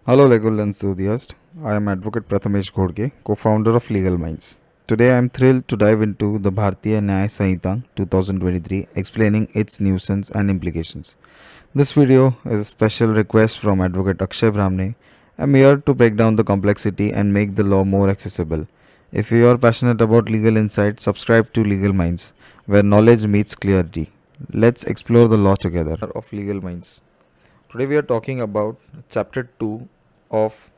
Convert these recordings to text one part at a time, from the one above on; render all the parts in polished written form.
Hello, legal enthusiast. I am Advocate Prathamesh Ghodke, co-founder of Legal Minds. Today, I am thrilled to dive into the Bharatiya Nyaya Sanhita 2023, explaining its nuisance and implications. This video is a special request from Advocate Akshay Brahmane. I'm here to break down the complexity and make the law more accessible. If you are passionate about legal insight, subscribe to Legal Minds, where knowledge meets clarity. Let's explore the law together. Of Legal Minds. Today we are talking about Chapter 2 of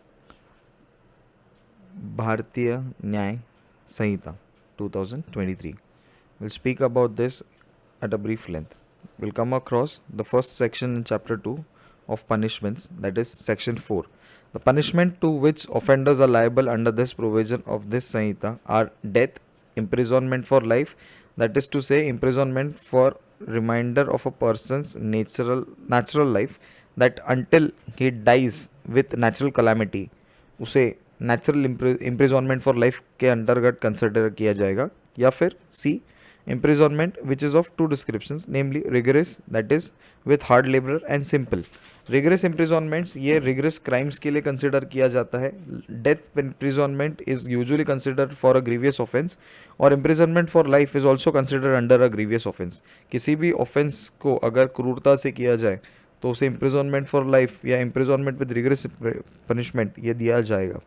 Bharatiya Nyaya Sanhita 2023. We'll speak about this at a brief length. We'll come across the first section in Chapter 2 of punishments, that is Section 4. The punishment to which offenders are liable under this provision of this Sanhita are death, imprisonment for life, that is to say, imprisonment for remainder of a person's natural life, that until he dies with natural calamity, उसे natural इम्प्रिजॉनमेंट for life के अंतर्गत consider किया जाएगा, या फिर सी imprisonment which is of two descriptions, namely rigorous, that is with hard labor, and simple. rigorous imprisonments ये rigorous crimes के लिए consider किया जाता है. death imprisonment is usually considered for a grievous offense, और imprisonment for life is also considered under a grievous offense. किसी भी offense को अगर क्रूरता से किया जाए तो उसे imprisonment for life या imprisonment with rigorous punishment ये दिया जाएगा.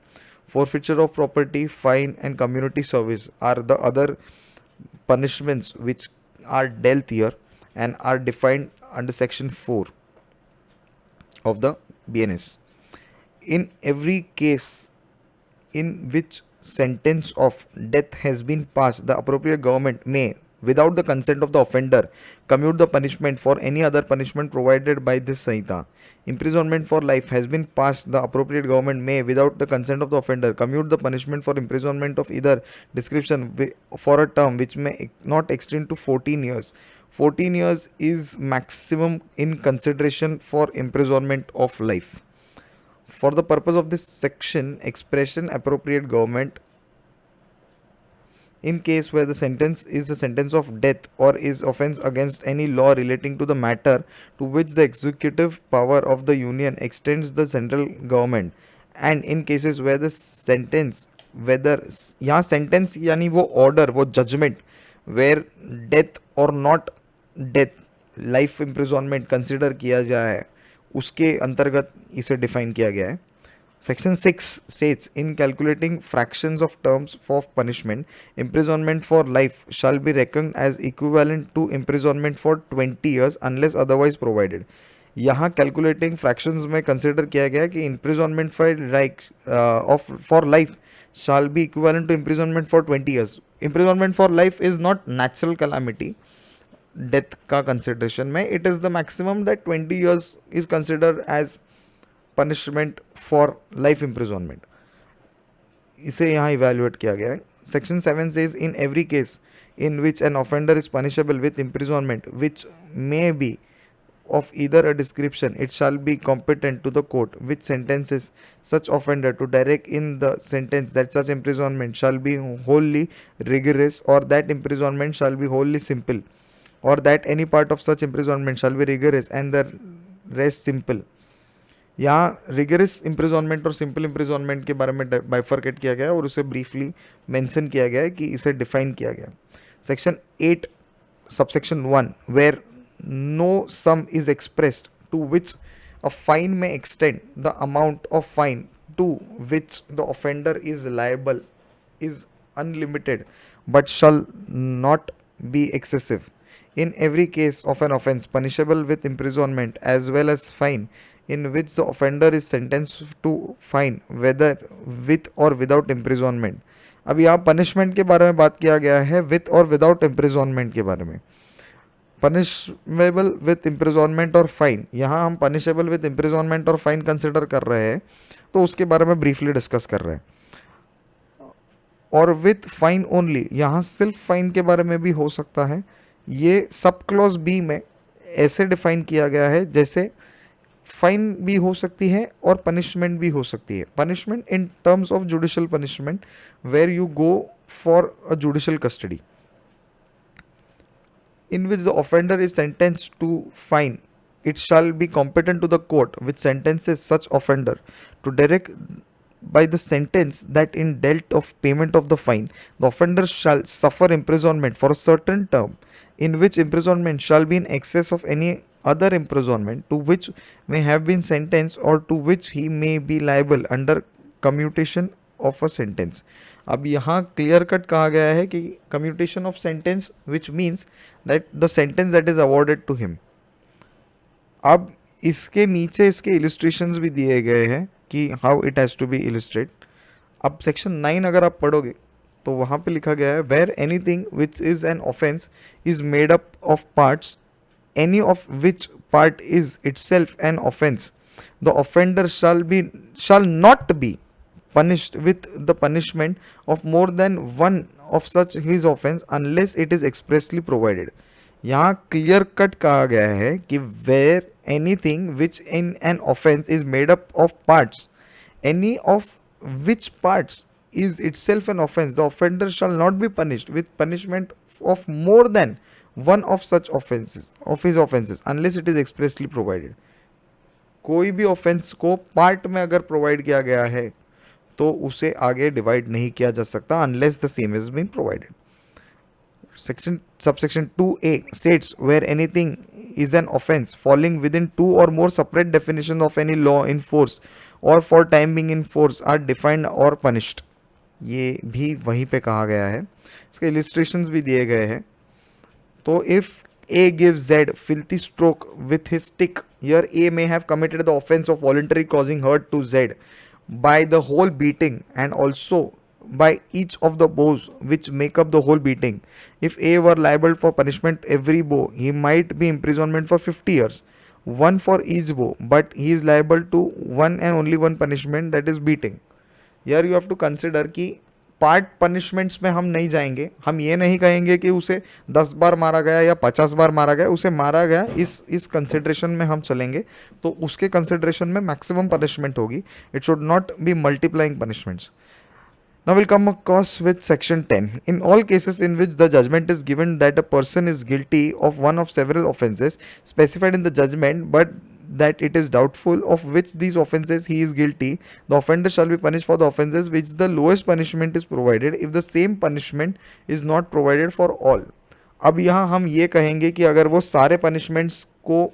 forfeiture of property, fine and community service are the other punishments which are dealt here and are defined under section 4 of the BNS. In every case in which sentence of death has been passed, the appropriate government may, without the consent of the offender, commute the punishment for any other punishment provided by this Sanhita. Imprisonment for life has been passed, the appropriate government may, without the consent of the offender, commute the punishment for imprisonment of either description for a term which may not extend to 14 years. 14 years is maximum in consideration for imprisonment of life. For the purpose of this section, expression appropriate government in case where the sentence is a sentence of death or is offense against any law relating to the matter to which the executive power of the union extends the central government, and in cases where the sentence whether यहाँ sentence यानी वो order वो judgment where death or not death life imprisonment consider किया जाए उसके अंतर्गत इसे define किया गया है. Section 6 states, in calculating fractions of terms for punishment, imprisonment for life shall be reckoned as equivalent to imprisonment for 20 years unless otherwise provided. यहाँ calculating fractions में कंसिडर किया गया कि imprisonment for life shall be equivalent to imprisonment for 20 years. Imprisonment for life is not natural calamity. Death का consideration में it is the maximum that 20 years is considered as punishment for life imprisonment. इसे यहाँ evaluate किया गया है. Section 7 says, in every case in which an offender is punishable with imprisonment which may be of either a description, it shall be competent to the court which sentences such offender to direct in the sentence that such imprisonment shall be wholly rigorous, or that imprisonment shall be wholly simple, or that any part of such imprisonment shall be rigorous and the rest simple. यहाँ rigorous इम्प्रिजॉनमेंट और simple इम्प्रिजॉनमेंट के बारे में bifurcate किया गया है और उसे ब्रीफली मेंशन किया गया है कि इसे डिफाइन किया गया. Section 8 subsection 1 where no sum is expressed to which a fine may extend the amount of fine to which the offender is liable is unlimited but shall not be excessive. In every case of an offence punishable with imprisonment as well as fine, in which the offender is sentenced to fine whether with or without imprisonment. अब यहाँ punishment के बारे में बात किया गया है with और without imprisonment के बारे में. punishable with imprisonment और fine, यहाँ हम punishable with imprisonment और fine consider कर रहे हैं तो उसके बारे में briefly discuss कर रहे हैं. और with fine only, यहाँ सिर्फ फाइन के बारे में भी हो सकता है. ये सब क्लॉज बी में ऐसे डिफाइन किया गया है जैसे फाइन भी हो सकती है और पनिशमेंट भी हो सकती है. Punishment in terms of judicial punishment where you go for a judicial custody in which the offender is sentence to fine it shall be competent to the court which sentences such offender to direct by the sentence that in dealt of payment of the fine, the offender shall suffer imprisonment for a certain term, in which imprisonment shall be in excess of any other imprisonment to which may have been sentenced or to which he may be liable under commutation of a sentence. अब यहाँ clear cut कहा गया है कि commutation of sentence which means that the sentence that is awarded to him. अब इसके नीचे इसके इलिस्ट्रेशंस भी दिए गए हैं कि how it has to be illustrate. अब सेक्शन 9 अगर आप पढ़ोगे तो वहाँ पे लिखा गया है wear anything which is an offence is made up of parts any of which part is itself an offense, the offender shall not be punished with the punishment of more than one of such his offense unless it is expressly provided. यहाँ clear cut कहा गया है कि where anything which in an offense is made up of parts, any of which parts is itself an offense, the offender shall not be punished with punishment of more than one of such offenses of his offenses unless it is expressly provided. कोई भी offence को part में अगर provide किया गया है तो उसे आगे डिवाइड नहीं किया जा सकता unless the same has been provided. Subsection 2A states where anything is an offense falling within two or more separate definitions of any law in force or for time being in force are defined or punished. ये भी वहीं पे कहा गया है. इसके illustrations भी दिए गए हैं. So if A gives Z filthy stroke with his stick, here A may have committed the offense of voluntarily causing hurt to Z by the whole beating and also by each of the blows which make up the whole beating. If A were liable for punishment every blow, he might be imprisonment for 50 years, one for each blow, but he is liable to one and only one punishment, that is beating. Here you have to consider कि part punishments में हम नहीं जाएंगे. हम ये नहीं कहेंगे कि उसे 10 बार मारा गया या 50 बार मारा गया, उसे मारा गया इस कंसिडरेशन में हम चलेंगे. तो उसके कंसिडरेशन में मैक्सिमम पनिशमेंट होगी. It should not be multiplying punishments. Now we'll come across with section 10. In all cases in which the judgment is given that a person is guilty of one of several offences specified in the judgment, but that it is doubtful of which these offences he is guilty, the offender shall be punished for the offences which the lowest punishment is provided if the same punishment is not provided for all. अब यहाँ हम ये कहेंगे कि अगर वो सारे punishments को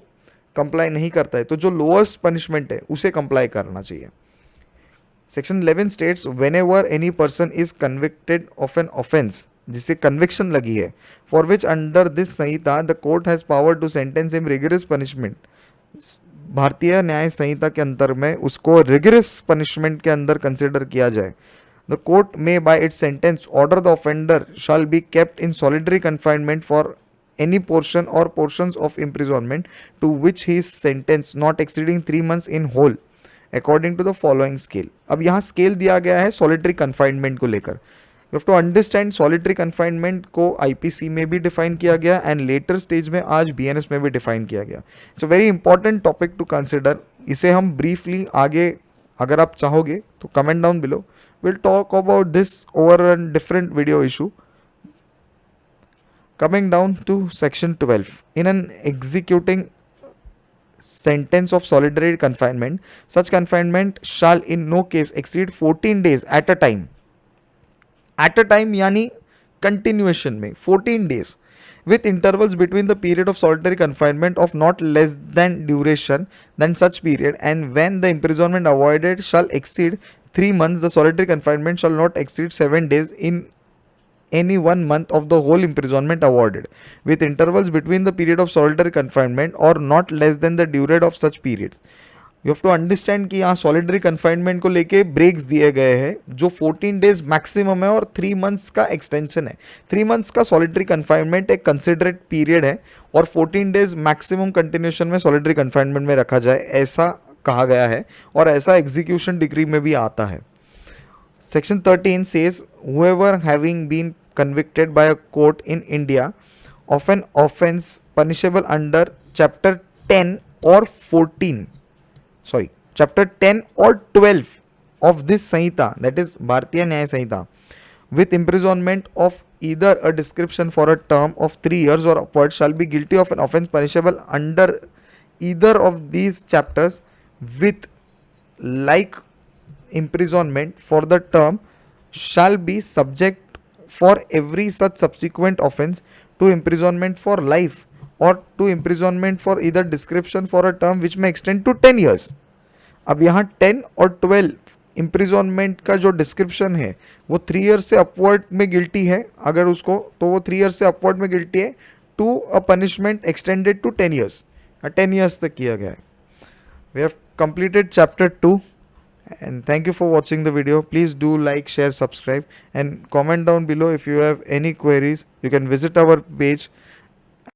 कंप्लाई नहीं करता है तो जो लोएस्ट पनिशमेंट है उसे कंप्लाई करना चाहिए. Section 11 states whenever any person is convicted of an offense जिसे कन्विक्शन लगी है for which under this Samhita the court has power to sentence him rigorous punishment, भारतीय न्याय संहिता के अंतर में उसको रिगरस पनिशमेंट के अंदर कंसिडर किया जाए. The court may by its sentence order the offender shall be kept in solitary confinement for any portion or portions of imprisonment to which he is sentenced not exceeding 3 months in whole according to the following scale. अब यहाँ scale दिया गया है solitary confinement को लेकर. You have to understand solitary confinement को IPC में भी डिफाइन किया गया एंड लेटर स्टेज में आज बीएनएस में भी डिफाइन किया गया. It's a very important topic to consider. इसे हम ब्रीफली आगे अगर आप चाहोगे तो comment down below. Will talk about this over a different video issue. Coming down to section 12. In an executing sentence of solitary confinement, such confinement shall in no case exceed 14 days at a time. At a time यानी continuation में 14 days with intervals between the period of solitary confinement of not less than duration than such period, and when the imprisonment avoided shall exceed 3 months, the solitary confinement shall not exceed 7 days in any 1 month of the whole imprisonment awarded, with intervals between the period of solitary confinement or not less than the duration of such periods. You have to understand कि यहाँ solitary confinement को लेके breaks दिए गए हैं जो 14 days maximum है और 3 मंथ्स का एक्सटेंशन है. 3 मंथ्स का solitary confinement एक कंसिडरेट पीरियड है और 14 डेज मैक्सिमम कंटिन्यूशन में solitary confinement में रखा जाए, ऐसा कहा गया है और ऐसा एग्जीक्यूशन डिग्री में भी आता है. Section 13 says whoever having been convicted by a court in India of an offence punishable under chapter 10 or 14, chapter 10 or 12 of this Sanhita, that is Bharatiya Nyaya Sanhita, with imprisonment of either a description for a term of 3 years or upward shall be guilty of an offence punishable under either of these chapters with like imprisonment for the term shall be subject for every such subsequent offense to imprisonment for life or to imprisonment for either description for a term which may extend to 10 years. अब यहाँ 10 और 12 इम्प्रिजॉनमेंट का जो description है वो 3 year से upward में guilty है, अगर उसको तो वो 3 ईयर से अपवर्ड में गिल्टी है to a punishment extended to 10 years, 10 years तक किया गया है. We have completed chapter 2 and thank you for watching the video. Please do like, share, subscribe and comment down below if you have any queries. You can visit our page